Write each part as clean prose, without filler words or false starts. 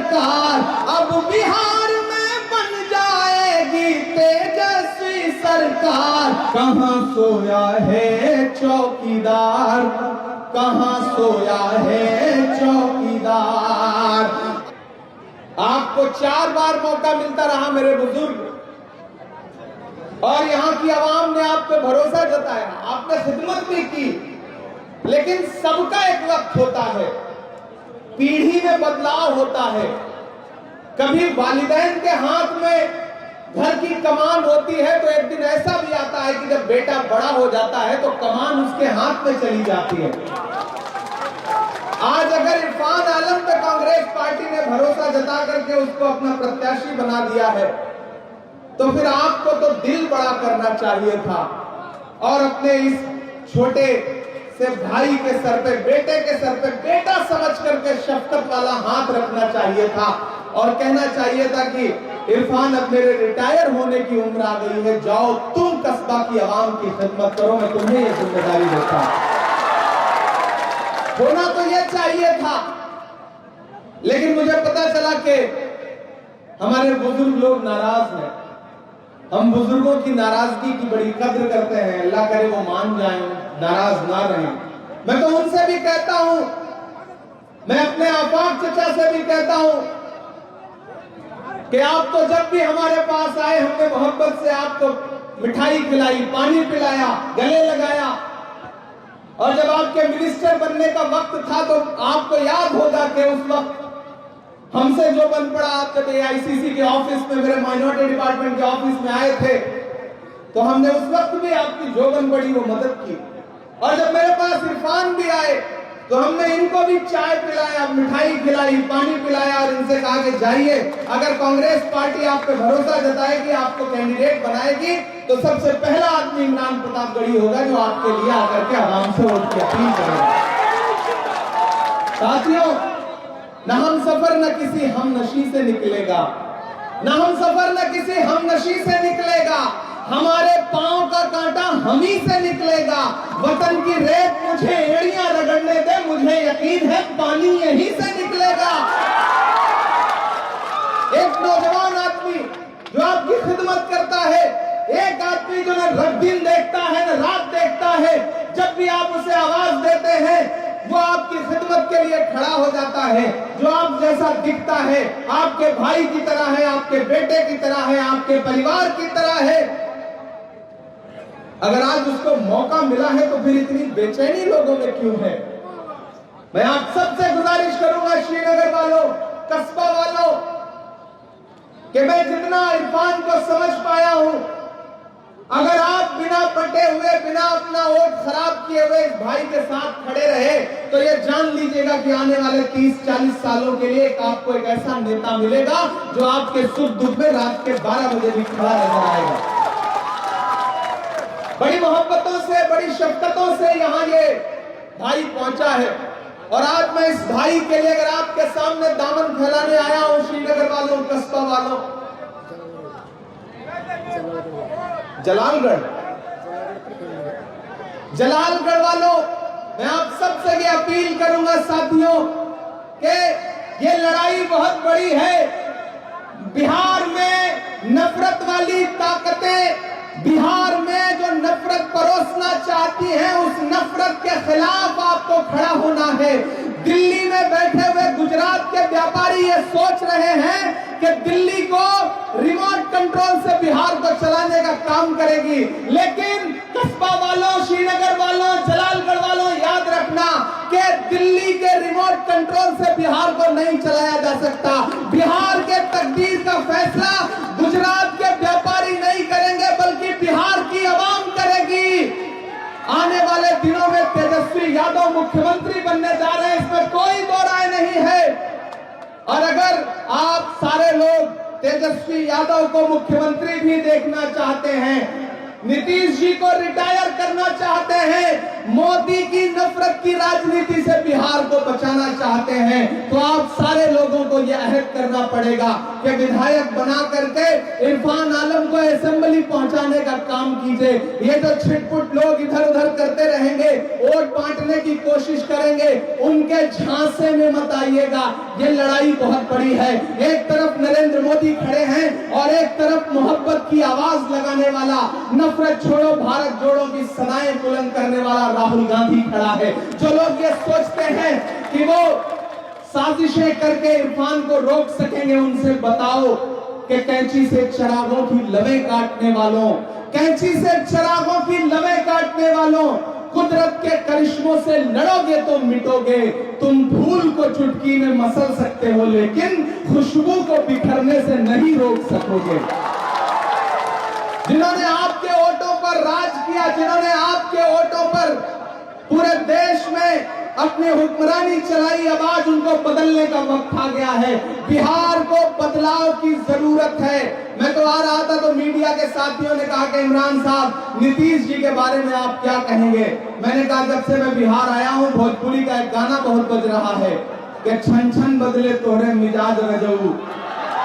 सरकार, अब बिहार में बन जाएगी तेजस्वी सरकार। कहाँ सोया है चौकीदार, कहाँ सोया है चौकीदार। आपको 4 बार मौका मिलता रहा मेरे बुजुर्ग, और यहाँ की आवाम ने आप पे भरोसा जताया, आपने खिदमत भी की, लेकिन सबका एक वक्त होता है, पीढ़ी में बदलाव होता है। कभी वालिदैन के हाथ में घर की कमान होती है, तो एक दिन ऐसा भी आता है कि जब बेटा बड़ा हो जाता है तो कमान उसके हाथ में चली जाती है। आज अगर इरफान आलम पे कांग्रेस पार्टी ने भरोसा जता करके उसको अपना प्रत्याशी बना दिया है, तो फिर आपको तो दिल बड़ा करना चाहिए था और अपने इस छोटे से भाई के सर पे, बेटे के सर पे बेटा समझ करके शफकत वाला हाथ रखना चाहिए था और कहना चाहिए था कि इरफान अब मेरे रिटायर होने की उम्र आ गई है, जाओ तुम कस्बा की आवाम की खिदमत करो, मैं तुम्हें ये जिम्मेदारी देता हूं। होना तो ये चाहिए था, लेकिन मुझे पता चला कि हमारे बुजुर्ग लोग नाराज हैं। हम बुजुर्गों की नाराजगी की बड़ी कद्र करते हैं, अल्लाह करे वो मान जाएं, नाराज ना रहें। मैं तो उनसे भी कहता हूं, मैं अपने आफाक चचा से भी कहता हूं कि आप तो जब भी हमारे पास आए हमने मोहब्बत से आपको मिठाई खिलाई, पानी पिलाया, गले लगाया, और जब आपके मिनिस्टर बनने का वक्त था तो आपको याद होगा कि उस वक्त हमसे जो बन पड़ा, आप जब AICC के ऑफिस में, मेरे माइनॉरिटी डिपार्टमेंट के ऑफिस में आए थे, तो हमने उस वक्त भी आपकी जो बन पड़ी वो मदद की। और जब मेरे पास इरफान भी आए तो हमने इनको भी चाय पिलाया, मिठाई खिलाई, पानी पिलाया और इनसे कहा कि जाइए, अगर कांग्रेस पार्टी आप पे भरोसा जताएगी, आपको कैंडिडेट बनाएगी, तो सबसे पहला आदमी इमरान प्रतापगढ़ी होगा जो आपके लिए आकर के आराम से वोट की अपील करेगा। साथियों, न हम सफर न किसी हम नशी से निकलेगा, न हम सफर न किसी हम नशी से निकलेगा, हमारे पांव का कांटा हम ही से निकलेगा। वतन की रेत मुझे एड़ियां रगड़ने दे, मुझे यकीन है पानी यहीं से निकलेगा। एक नौजवान आदमी जो आपकी खिदमत करता है, एक आदमी जो न दिन देखता है न रात देखता है, जब भी आप उसे आवाज देते हैं वो आपकी खिदमत के लिए खड़ा हो जाता है, जो आप जैसा दिखता है, आपके भाई की तरह है, आपके बेटे की तरह है, आपके परिवार की तरह है। अगर आज उसको मौका मिला है तो फिर इतनी बेचैनी लोगों में क्यों है? मैं आप सबसे गुजारिश करूंगा, श्रीनगर वालों, कस्बा वालों, कि मैं जितना इरफान को समझ पाया हूं, अगर आप बिना पटे हुए, बिना अपना वोट खराब किए हुए इस भाई के साथ खड़े रहे, तो ये जान लीजिएगा कि आने वाले 30-40 सालों के लिए आपको एक ऐसा नेता मिलेगा जो आपके सुख दुख में रात के 12 बजे भी खड़ा नजर आएगा। बड़ी मोहब्बतों से, बड़ी शफकतों से यहाँ ये भाई पहुंचा है, और आज मैं इस भाई के लिए अगर आपके सामने दामन फैलाने आया हूं, श्रीनगर वालों, कस्बा वालों, जलालगढ़ वालों, मैं आप सबसे ये अपील करूंगा साथियों कि ये लड़ाई बहुत बड़ी है। बिहार में नफरत वाली ताकतें, बिहार में जो नफरत परोसना चाहती हैं, उस नफरत के खिलाफ आपको खड़ा होना है। दिल्ली में बैठे हुए गुजरात के व्यापारी ये सोच रहे हैं कि दिल्ली को रिमोट कंट्रोल से बिहार को चलाने का काम करेगी, लेकिन कस्बा वालों, श्रीनगर वालों, जलालगढ़ वालों, याद रखना कि दिल्ली के रिमोट कंट्रोल से बिहार को नहीं चलाया जा सकता। बिहार के तकदीर का फैसला गुजरात के व्यापारी नहीं करेंगे, बल्कि बिहार की आवाम करेगी। आने वाले दिनों में तेजस्वी यादव मुख्यमंत्री बनने जा रहे हैं, इसमें कोई दो राय नहीं है। और अगर आप सारे लोग तेजस्वी यादव को मुख्यमंत्री भी देखना चाहते हैं, नीतीश जी को रिटायर करना चाहते हैं, मोदी की नफरत की राजनीति से बिहार को बचाना चाहते हैं, तो आप सारे लोगों को यह अहद करना पड़ेगा कि विधायक बना करके इरफान आलम को असेंबली पहुंचाने का काम कीजिए। ये जो छिटपुट लोग इधर उधर करते रहेंगे, वोट बांटने की कोशिश करेंगे, उनके झांसे में मत आइएगा। ये लड़ाई बहुत बड़ी है। एक तरफ नरेंद्र मोदी खड़े हैं और एक तरफ मोहब्बत की आवाज लगाने वाला, नफरत छोड़ो भारत जोड़ो की सदाएं बुलंद करने वाला राहुल गांधी खड़ा है। जो लोग ये सोचते हैं कि वो साजिशें करके इरफान को रोक सकेंगे, उनसे बताओ कि कैंची से चिरागों की लवें काटने वालों, कैंची से चिरागों की लवें काटने वालों, कुदरत के करिश्मों से लड़ोगे तो मिटोगे। तुम फूल को चुटकी में मसल सकते हो, लेकिन खुशबू को बिखरने से नहीं रोक सकोगे। जिन्होंने आपके वोटों पर राज किया, जिन्होंने आपके वोटों पर पूरे देश में अपनी हुक्मरानी चलाई, अब आज उनको बदलने का वक्त आ गया है। बिहार को बदलाव की जरूरत है। मैं तो आ रहा था तो मीडिया के साथियों ने कहा कि इमरान साहब, नीतीश जी के बारे में आप क्या कहेंगे। मैंने कहा जब से मैं बिहार आया हूं, भोजपुरी का एक गाना बहुत बज रहा है कि छन छन बदले तोहरे मिजाज रजऊ,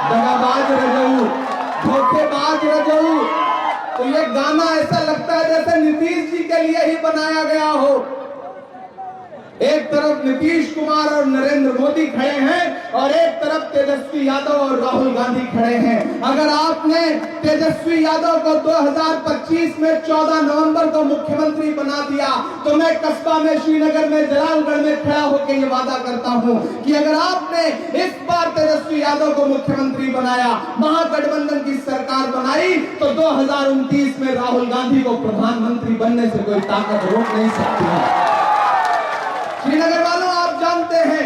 दगाबाज रजऊ, धोखेबाज रजऊ। तो ये गाना ऐसा लगता है जैसे नीतीश जी के लिए ही बनाया गया हो। एक तरफ नीतीश कुमार और नरेंद्र मोदी खड़े हैं और एक तरफ तेजस्वी यादव और राहुल गांधी खड़े हैं। अगर आपने तेजस्वी यादव को 2025 में 14 नवंबर को मुख्यमंत्री बना दिया, तो मैं कस्बा में, श्रीनगर में, जलालगढ़ में खड़ा होकर ये वादा करता हूं कि अगर आपने इस बार तेजस्वी यादव को मुख्यमंत्री बनाया, महागठबंधन की सरकार बनाई, तो 2029 में राहुल गांधी को प्रधानमंत्री बनने से कोई ताकत रोक नहीं सकती है। श्रीनगर वालों, आप जानते हैं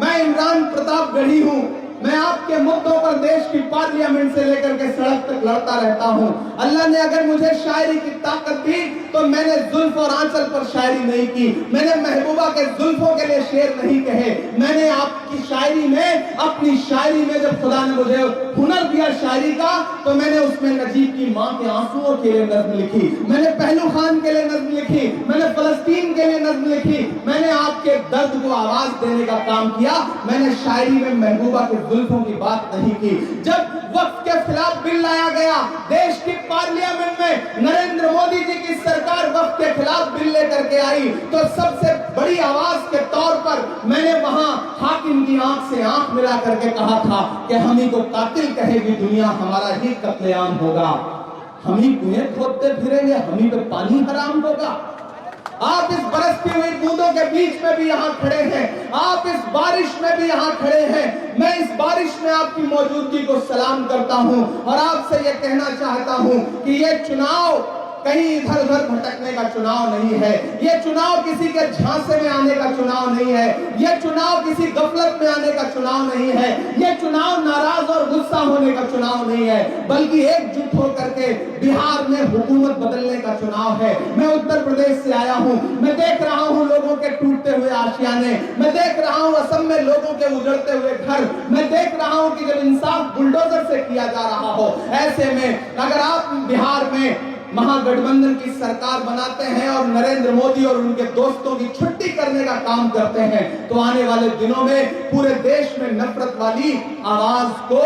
मैं इमरान प्रतापगढ़ी हूं। मैं आपके मुद्दों पर देश की पार्लियामेंट से लेकर के सड़क तक लड़ता रहता हूं। अल्लाह ने अगर मुझे शायरी की ताकत दी तो मैंने जुल्फ और आंचल पर शायरी नहीं की, मैंने महबूबा के जुल्फों के लिए शेर नहीं कहे। मैंने आपकी शायरी में, अपनी शायरी में जब खुदा ने मुझे हुनर दिया शायरी का, तो मैंने उसमें नजीब की मां के आंसुओं के लिए नज्म लिखी, मैंने पहलू खान के लिए नज्म लिखी, मैंने फलस्तीन के लिए नज्म लिखी, मैंने आपके दर्द को आवाज देने का काम किया। मैंने शायरी में महबूबा के जुल्फों की बात नहीं की। जब वक्त के खिलाफ बिल लाया गया देश की पार्लियामेंट में, नरेंद्र मोदी जी की सरकार वक्त के खिलाफ बिल लेकर के आई, तो सबसे बड़ी आवाज के तौर पर मैंने वहां हाकिम की आंख से आंख मिला करके कहा था कि हम ही को कातिल कहेगी दुनिया, हमारा ही कत्लेआम होगा, हम ही कुएं खोदते फिरेंगे, हम ही पे पानी हराम होगा। आप इस बरसती हुई बूंदों के बीच में भी यहाँ खड़े हैं, आप इस बारिश में भी यहाँ खड़े हैं। मैं इस बारिश में आपकी मौजूदगी को सलाम करता हूँ और आपसे ये कहना चाहता हूँ कि ये चुनाव कहीं इधर उधर भटकने का चुनाव नहीं है, ये चुनाव किसी के झांसे में आने का चुनाव नहीं है, ये चुनाव किसी गफलत में आने का चुनाव नहीं है, ये चुनाव नाराज और गुस्सा होने का चुनाव नहीं है, बल्कि एकजुट होकर के बिहार में हुकूमत बदलने का चुनाव है। मैं उत्तर प्रदेश से आया हूँ, मैं देख रहा हूँ लोगों के टूटते हुए आशियाने, मैं देख रहा हूँ असम में लोगों के उजड़ते हुए घर, मैं देख रहा हूँ कि जब इंसाफ बुलडोजर से किया जा रहा हो, ऐसे में अगर आप बिहार में महागठबंधन की सरकार बनाते हैं और नरेंद्र मोदी और उनके दोस्तों की छुट्टी करने का काम करते हैं, तो आने वाले दिनों में पूरे देश में नफरत वाली आवाज को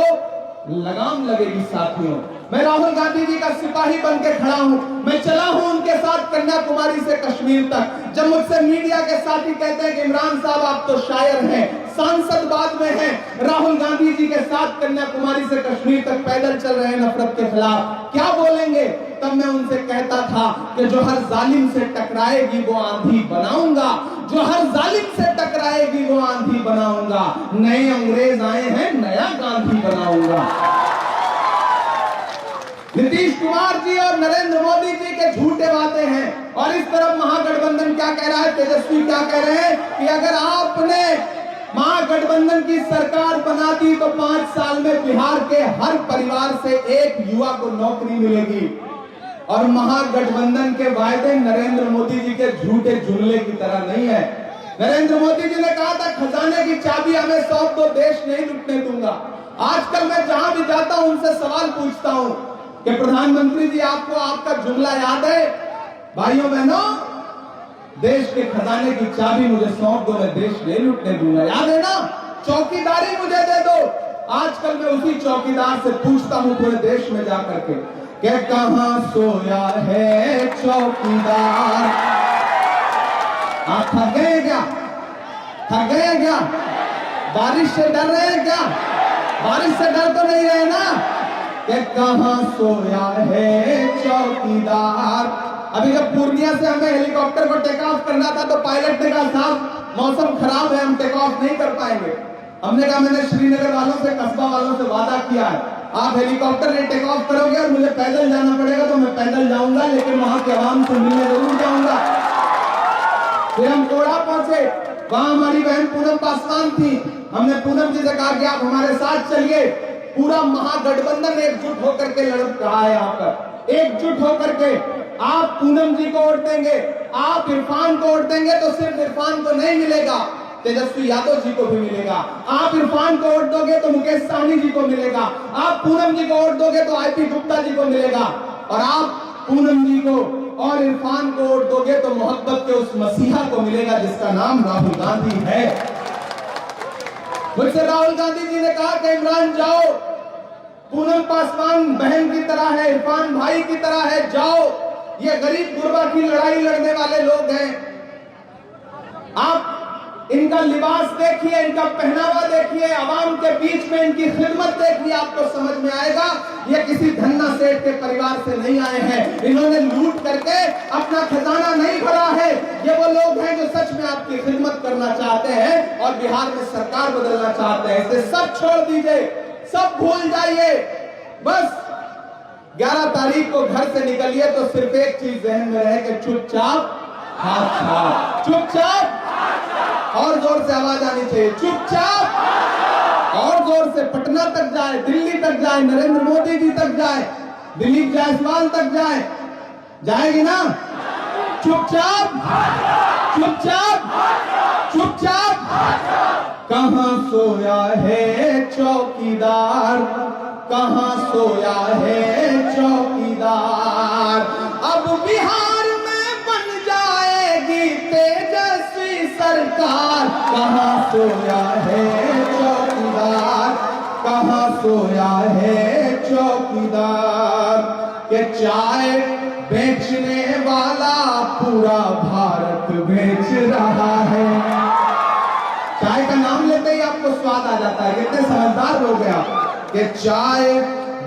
लगाम लगेगी। साथियों, मैं राहुल गांधी जी का सिपाही बन के खड़ा हूं, मैं चला हूं उनके साथ कन्याकुमारी से कश्मीर तक। जब मुझसे मीडिया के साथी कहते हैं कि इमरान साहब आप तो शायर हैं, सांसद बाद में हैं, राहुल गांधी जी के साथ कन्याकुमारी से कश्मीर तक पैदल चल रहे हैं नफरत के खिलाफ, क्या बोलेंगे? तब मैं उनसे कहता था कि जो हर जालिम से टकराएगी वो आंधी बनाऊंगा, जो हर जालिम से टकराएगी वो आंधी बनाऊंगा, नए अंग्रेज आए हैं नया गांधी बनाऊंगा। नीतीश कुमार जी और नरेंद्र मोदी जी के झूठे वादे हैं और इस तरफ महागठबंधन क्या कह रहा है, तेजस्वी क्या कह रहे हैं कि अगर आपने महागठबंधन की सरकार बना दी तो 5 साल में बिहार के हर परिवार से एक युवा को नौकरी मिलेगी। और महागठबंधन के वायदे नरेंद्र मोदी जी के झूठे जुमले की तरह नहीं है। नरेंद्र मोदी जी ने कहा था खजाने की चाबी हमें सौंप दो, देश नहीं लुटने दूंगा। आजकल मैं जहां भी जाता हूं उनसे सवाल पूछता हूं कि प्रधानमंत्री जी आपको आपका जुमला याद है? भाइयों बहनों, देश के खजाने की चाबी मुझे सौंप दो, मैं देश नहीं लुटने दूंगा, याद है ना? चौकीदारी मुझे दे दो। आजकल मैं उसी चौकीदार से पूछता हूं पूरे देश में जाकर के कि कहां सोया है चौकीदार। आप थक गए क्या? थक गए क्या? बारिश से डर रहे हैं क्या? बारिश से डर तो नहीं रहे ना? कि कहां सोया है चौकीदार। अभी जब पूर्णिया से हमें हेलीकॉप्टर को टेक ऑफ करना था तो पायलट ने कहा साहब मौसम खराब है, हम टेक ऑफ नहीं कर पाएंगे। हमने कहा मैंने श्रीनगर वालों से, कस्बा वालों से वादा किया है, आप हेलीकॉप्टर ने टेक ऑफ करोगे और मुझे पैदल जाना पड़ेगा तो मैं पैदल जाऊंगा, लेकिन वहां के आवाम से मिलने जरूर जाऊंगा। फिर हम कोड़ा पहुंचे, वहां हमारी बहन पूनम पासवान थी। हमने पूनम जी से कहा कि आप हमारे साथ चलिए। पूरा महागठबंधन एकजुट होकर के लड़ रहा है यहाँ पर, एकजुट होकर के। आप पूनम जी को वोट देंगे, आप इरफान को वोट देंगे तो सिर्फ इरफान को नहीं मिलेगा, तेजस्वी यादव जी को भी मिलेगा। आप इरफान को वोट दोगे तो मुकेश सहनी जी को मिलेगा। आप पूनम जी को वोट दोगे तो आईपी गुप्ता जी को मिलेगा। और आप पूनम जी को और इरफान को वोट दोगे तो मोहब्बत के उस मसीहा को मिलेगा जिसका नाम राहुल गांधी है। मुझसे राहुल गांधी जी ने कहा कि इमरान जाओ, पूनम पासवान बहन की तरह है, इरफान भाई की तरह है, जाओ। ये गरीब गुरबा की लड़ाई लड़ने वाले लोग हैं। आप इनका लिबास देखिए, इनका पहनावा देखिए, आवाम के बीच में इनकी खिदमत देखिए, आपको समझ में आएगा ये किसी धन्ना सेठ के परिवार से नहीं आए हैं। इन्होंने लूट करके अपना खजाना नहीं भरा है। ये वो लोग हैं जो सच में आपकी खिदमत करना चाहते हैं और बिहार में सरकार बदलना चाहते हैं। इसे सब छोड़ दीजिए, सब भूल जाइए। बस 11 तारीख को घर से निकलिए तो सिर्फ एक चीज जहन में रहे कि चुपचाप हाथ छाप, चुपचाप, और जोर से आवाज आनी चाहिए, चुपचाप, और जोर से पटना तक जाए, दिल्ली तक जाए, नरेंद्र मोदी जी तक जाए, दिलीप जायसवाल तक जाए, जाएगी ना? चुपचाप, चुपचाप, चुपचाप। कहां सोया है चौकीदार, कहां सोया है चौकीदार। अब बिहार में बन जाएगी तेजस्वी सरकार। कहां सोया है चौकीदार, कहां सोया है चौकीदार। के चाय बेचने वाला पूरा भारत बेच रहा है। चाय का नाम लेते ही आपको स्वाद आ जाता है, कितने समझदार लोग हैं आप। कि चाय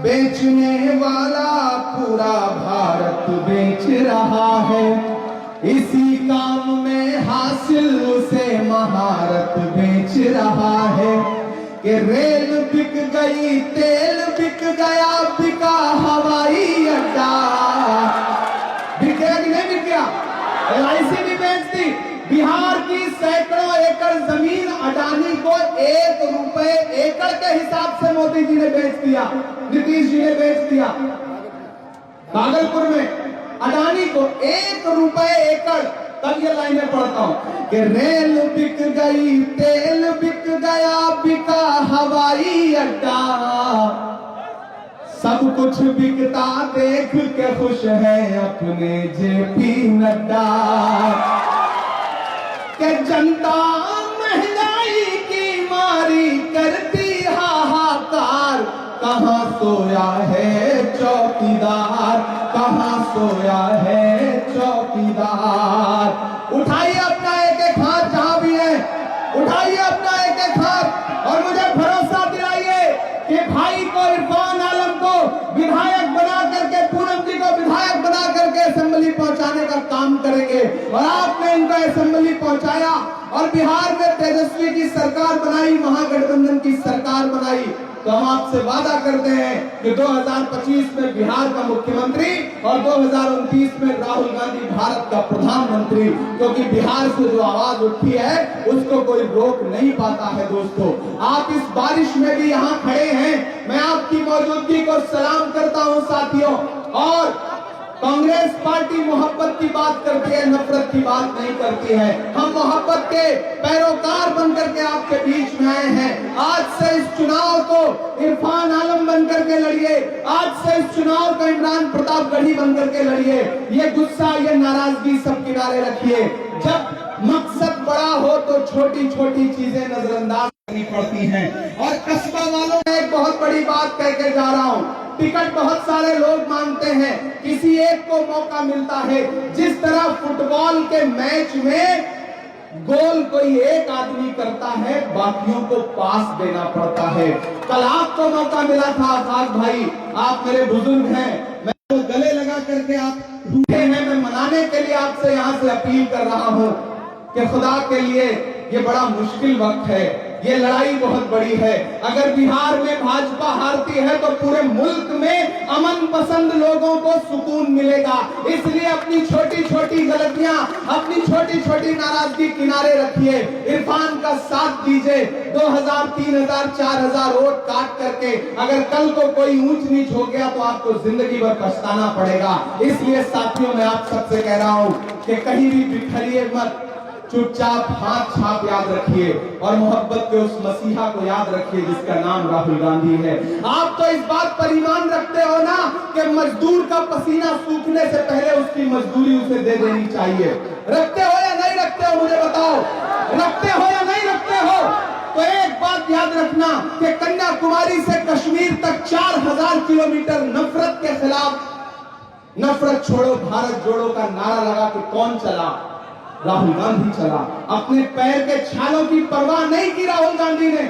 बेचने वाला पूरा भारत बेच रहा है। इसी काम में हासिल उसे महारत बेच रहा है। कि रेल बिक गई, तेल बिक गया, बिका हवाई अड्डा। बिक गया कि नहीं बिक गया? LIC भी बेचती। बिहार की सैकड़ों एकड़ जमीन अडानी को 1 रुपए एकड़ के हिसाब से मोदी जी ने बेच दिया, नीतीश जी ने बेच दिया। भागलपुर में अडानी को 1 रुपए एकड़। तब ये लाइनें पढ़ता हूं कि रेल बिक गई, तेल बिक गया, बिका हवाई अड्डा। सब कुछ बिकता देख के खुश है अपने JP नड्डा। कि जनता महंगाई की मारी करती हाहाकार। कहां सोया है चौकीदार, कहां सोया है चौकीदार। उठाइए अपना एक एक हाथ जहां भी है, उठाइए अपना एक एक हाथ और मुझे भरोसा दिलाइए कि भाई को, इरफान आलम को विधायक बना करके, पूनम जी को विधायक बना करके असेंबली पहुंचाने का काम करेंगे। और आपने इनका असेंबली पहुंचाया और बिहार में तेजस्वी की सरकार बनाई, महागठबंधन की सरकार बनाई। तो हम आपसे वादा करते हैं कि 2025 में बिहार का मुख्यमंत्री और 2029 में राहुल गांधी भारत का प्रधानमंत्री। क्योंकि बिहार से जो आवाज उठी है उसको कोई रोक नहीं पाता है। दोस्तों, आप इस बारिश में भी यहाँ खड़े हैं, मैं आपकी मौजूदगी को सलाम करता हूँ साथियों। और कांग्रेस पार्टी मोहब्बत की बात करती है, नफरत की बात नहीं करती है। हम मोहब्बत के पैरोकार बनकर के आपके बीच में आए हैं। आज से इस चुनाव को इरफान आलम बनकर के लड़िए, आज से इस चुनाव को इमरान प्रतापगढ़ी बनकर के लड़िए। ये गुस्सा, ये नाराजगी सब किनारे रखिए। जब मकसद बड़ा हो तो छोटी छोटी चीजें नजरअंदाज करनी पड़ती हैं। और कस्बा वालों ने बात कह के जा रहा हूं, टिकट बहुत सारे लोग मांगते हैं, किसी एक को मौका मिलता है। जिस तरह फुटबॉल के मैच में गोल कोई एक आदमी करता है, बाकियों को पास देना पड़ता है। कल आपको मौका मिला था आकाश भाई, आप मेरे बुजुर्ग हैं, मैं तो गले लगा करके आप रूठे हैं, मैं मनाने के लिए आपसे यहां से अपील कर रहा हूं कि खुदा के लिए ये बड़ा मुश्किल वक्त है, ये लड़ाई बहुत बड़ी है। अगर बिहार में भाजपा हारती है तो पूरे मुल्क में अमन पसंद लोगों को सुकून मिलेगा। इसलिए अपनी छोटी छोटी गलतियां, अपनी छोटी छोटी नाराजगी किनारे रखिए, इरफान का साथ दीजिए। 2000, 3000, 4000 वोट काट करके अगर कल को कोई ऊंच नीच हो गया तो आपको जिंदगी भर पछताना पड़ेगा। इसलिए साथियों, मैं आप सबसे कह रहा हूं कि कहीं भी बिखरिए मत, चुपचाप हाथ छाप याद रखिए और मोहब्बत के उस मसीहा को याद रखिए जिसका नाम राहुल गांधी है। आप तो इस बात पर ईमान रखते हो ना कि मजदूर का पसीना सूखने से पहले उसकी मजदूरी उसे दे देनी चाहिए। रखते हो या नहीं रखते हो, मुझे बताओ, रखते हो या नहीं रखते हो? तो एक बात याद रखना कि कन्याकुमारी से कश्मीर तक 4000 किलोमीटर नफरत के खिलाफ, नफरत छोड़ो भारत जोड़ो का नारा लगा के कौन चला? राहुल गांधी चला। अपने पैर के छालों की परवाह नहीं की राहुल गांधी ने।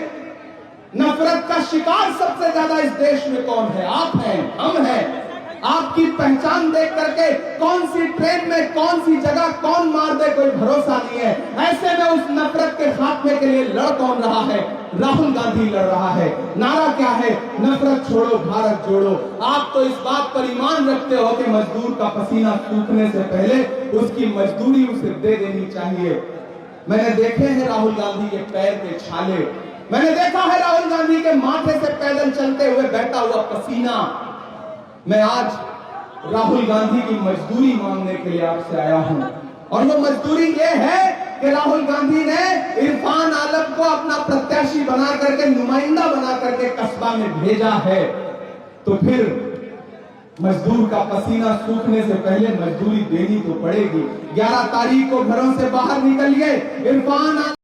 नफरत का शिकार सबसे ज्यादा इस देश में कौन है? आप हैं, हम हैं। आपकी पहचान देख करके कौन सी ट्रेन में कौन सी जगह कौन मार दे कोई भरोसा नहीं है। ऐसे में उस नफरत के खात्मे के लिए लड़ कौन रहा है? राहुल गांधी लड़ रहा है। नारा क्या है? नफरत छोड़ो भारत जोड़ो। आप तो इस बात पर ईमान रखते हो कि मजदूर का पसीना सूखने से पहले उसकी मजदूरी उसे दे देनी चाहिए। मैंने देखे हैं राहुल गांधी के पैर के छाले, मैंने देखा है राहुल गांधी के माथे से पैदल चलते हुए बहता हुआ पसीना। मैं आज राहुल गांधी की मजदूरी मांगने के लिए आपसे आया हूं और वो मजदूरी ये है कि राहुल गांधी ने इरफान आलम को अपना प्रत्याशी बना करके, नुमाइंदा बना करके कस्बा में भेजा है। तो फिर मजदूर का पसीना सूखने से पहले मजदूरी देनी तो पड़ेगी। 11 तारीख को घरों से बाहर निकलिए, इरफान